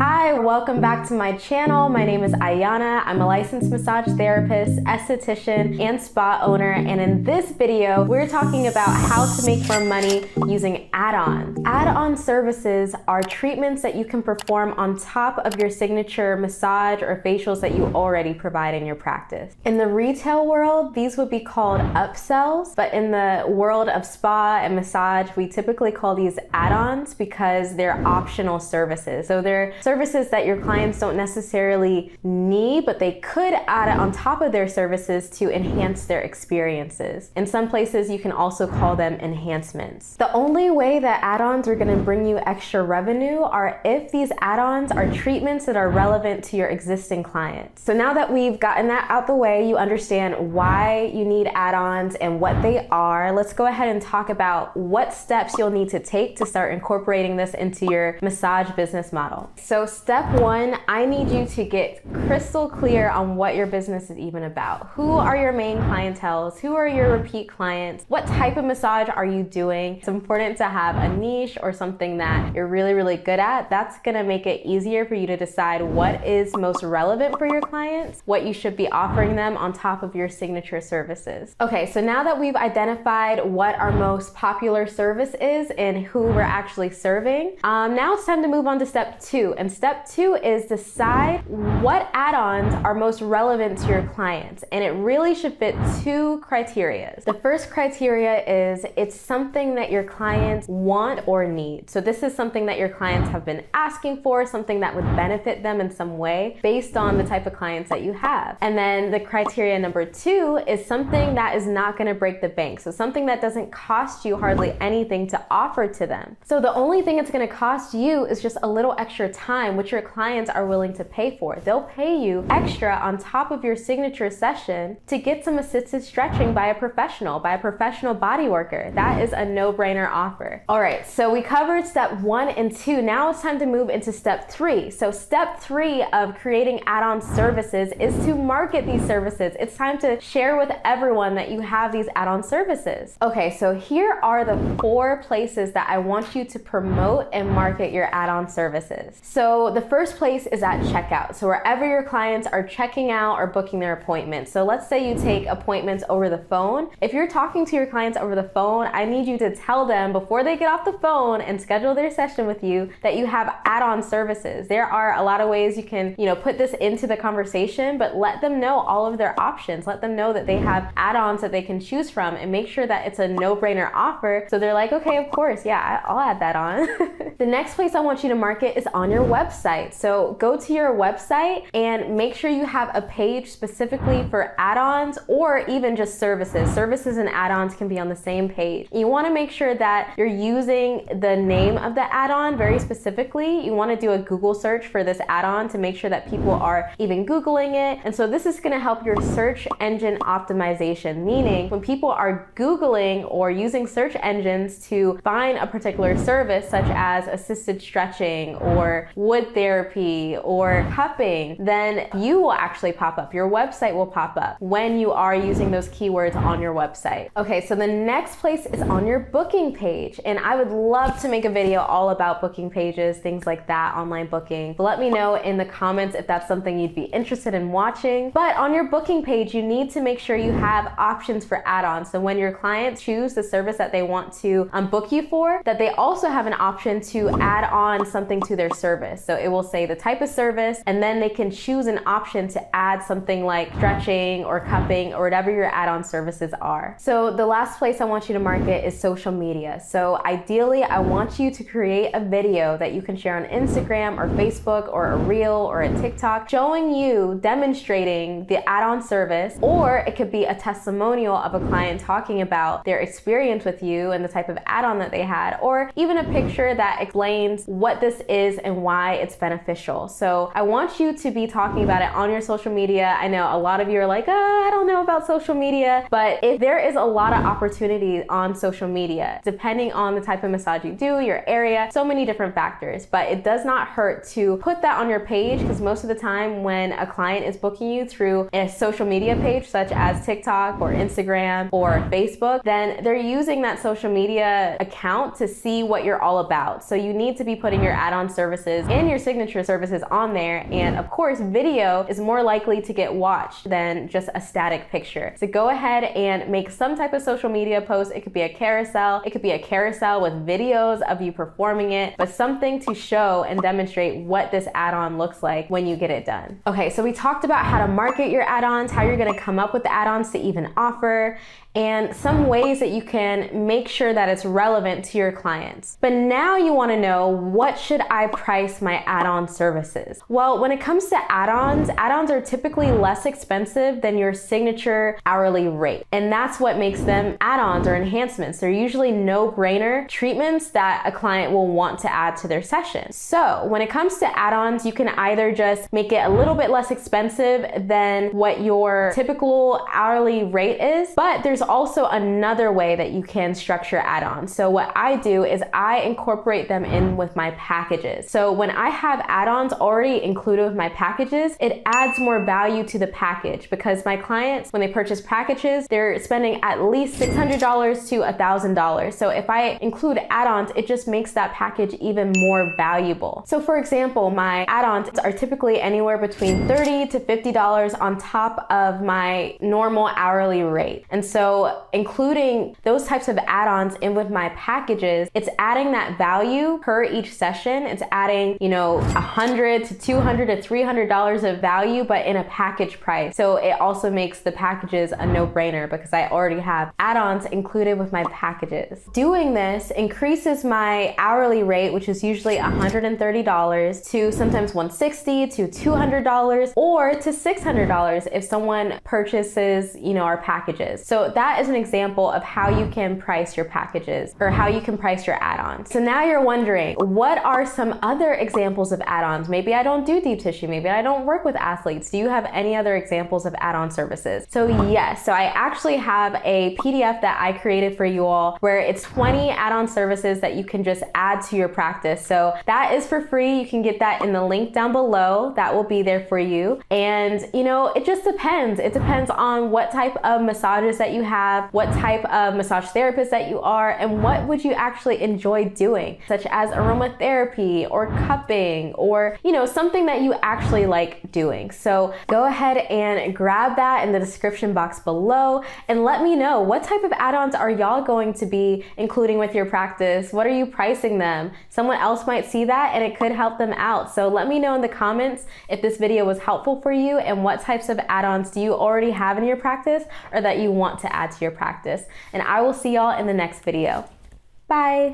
Hi, welcome back to my channel. My name is Ayana. I'm a licensed massage therapist, esthetician, and spa owner. And in this video, we're talking about how to make more money using add-ons. Add-on services are treatments that you can perform on top of your signature massage or facials that you already provide in your practice. In the retail world, these would be called upsells, but in the world of spa and massage, we typically call these add-ons because they're optional services. So they're services that your clients don't necessarily need, but they could add it on top of their services to enhance their experiences. In some places, you can also call them enhancements. The only way that add-ons are going to bring you extra revenue are if these add-ons are treatments that are relevant to your existing clients. So now that we've gotten that out the way, you understand why you need add-ons and what they are. Let's go ahead and talk about what steps you'll need to take to start incorporating this into your massage business model. So step one, I need you to get crystal clear on what your business is even about. Who are your main clienteles? Who are your repeat clients? What type of massage are you doing? It's important to have a niche or something that you're really, really good at. That's gonna make it easier for you to decide what is most relevant for your clients, what you should be offering them on top of your signature services. Okay, so now that we've identified what our most popular service is and who we're actually serving, now it's time to move on to step two. And step two is decide what add-ons are most relevant to your clients. And it really should fit two criteria. The first criteria is it's something that your clients want or need. So this is something that your clients have been asking for, something that would benefit them in some way based on the type of clients that you have. And then the criteria number two is something that is not going to break the bank. So something that doesn't cost you hardly anything to offer to them. So the only thing it's going to cost you is just a little extra time, which your clients are willing to pay for. They'll pay you extra on top of your signature session to get some assisted stretching by a professional body worker. That is a no-brainer offer. All right, so we covered step one and two. Now it's time to move into step three. So step three of creating add-on services is to market these services. It's time to share with everyone that you have these add-on services. Okay, so here are the 4 places that I want you to promote and market your add-on services. So the first place is at checkout. So wherever your clients are checking out or booking their appointments. So let's say you take appointments over the phone. If you're talking to your clients over the phone, I need you to tell them before they get off the phone and schedule their session with you that you have add-on services. There are a lot of ways you can, put this into the conversation, but let them know all of their options. Let them know that they have add-ons that they can choose from and make sure that it's a no-brainer offer. So they're like, okay, of course, yeah, I'll add that on. The next place I want you to market is on your website. So go to your website and make sure you have a page specifically for add-ons or even just services. Services and add-ons can be on the same page. You want to make sure that you're using the name of the add-on very specifically. You want to do a Google search for this add-on to make sure that people are even Googling it. And so this is going to help your search engine optimization, meaning when people are Googling or using search engines to find a particular service such as assisted stretching or wood therapy or cupping, then you will actually pop up. Your website will pop up when you are using those keywords on your website. Okay, so the next place is on your booking page. And I would love to make a video all about booking pages, things like that, online booking. Let me know in the comments if that's something you'd be interested in watching. But on your booking page, you need to make sure you have options for add-ons. So when your clients choose the service that they want to book you for, that they also have an option to add on something to their service. So it will say the type of service, and then they can choose an option to add something like stretching or cupping or whatever your add-on services are. So the last place I want you to market is social media. So ideally, I want you to create a video that you can share on Instagram or Facebook or a reel or a TikTok showing you demonstrating the add-on service, or it could be a testimonial of a client talking about their experience with you and the type of add-on that they had, or even a picture that explains what this is and why it's beneficial. So I want you to be talking about it on your social media. I know a lot of you are like, I don't know about social media, but if there is a lot of opportunity on social media, depending on the type of massage you do, your area, so many different factors, but it does not hurt to put that on your page, because most of the time when a client is booking you through a social media page such as TikTok or Instagram or Facebook, then they're using that social media account to see what you're all about. So you need to be putting your add-on services and your signature services on there. And of course, video is more likely to get watched than just a static picture. So go ahead and make some type of social media post. It could be a carousel. It could be a carousel with videos of you performing it, but something to show and demonstrate what this add-on looks like when you get it done. Okay, so we talked about how to market your add-ons, how you're gonna come up with the add-ons to even offer, and some ways that you can make sure that it's relevant to your clients. But now you wanna know, what should I price my add-on services? Well, when it comes to add-ons are typically less expensive than your signature hourly rate. And that's what makes them add-ons or enhancements. They're usually no-brainer treatments that a client will want to add to their session. So when it comes to add-ons, you can either just make it a little bit less expensive than what your typical hourly rate is, but there's also another way that you can structure add-ons. So what I do is I incorporate them in with my packages. So when I have add-ons already included with my packages, it adds more value to the package, because my clients, when they purchase packages, they're spending at least $600 to $1,000. So if I include add-ons, it just makes that package even more valuable. So for example, my add-ons are typically anywhere between $30 to $50 on top of my normal hourly rate. And so including those types of add-ons in with my packages, it's adding that value per each session. It's adding, $100 to $200 to $300 of value, but in a package price. So it also makes the packages a no-brainer because I already have add-ons included with my packages. Doing this increases my hourly rate, which is usually $130 to sometimes $160 to $200 or to $600 if someone purchases, our packages. So that is an example of how you can price your packages or how you can price your add-ons. So now you're wondering, what are some other examples of add-ons? Maybe I don't do deep tissue. Maybe I don't work with athletes. Do you have any other examples of add-on services? So yes, so I actually have a PDF that I created for you all where it's 20 add-on services that you can just add to your practice. So that is for free. You can get that in the link down below. That will be there for you. And it just depends. It depends on what type of massages that you have, what type of massage therapist that you are, and what would you actually enjoy doing, such as aromatherapy or cupping or, something that you actually like doing. So go ahead and grab that in the description box below and let me know, what type of add-ons are y'all going to be including with your practice? What are you pricing them? Someone else might see that and it could help them out. So let me know in the comments if this video was helpful for you and what types of add-ons do you already have in your practice or that you want to add to your practice. And I will see y'all in the next video. Bye.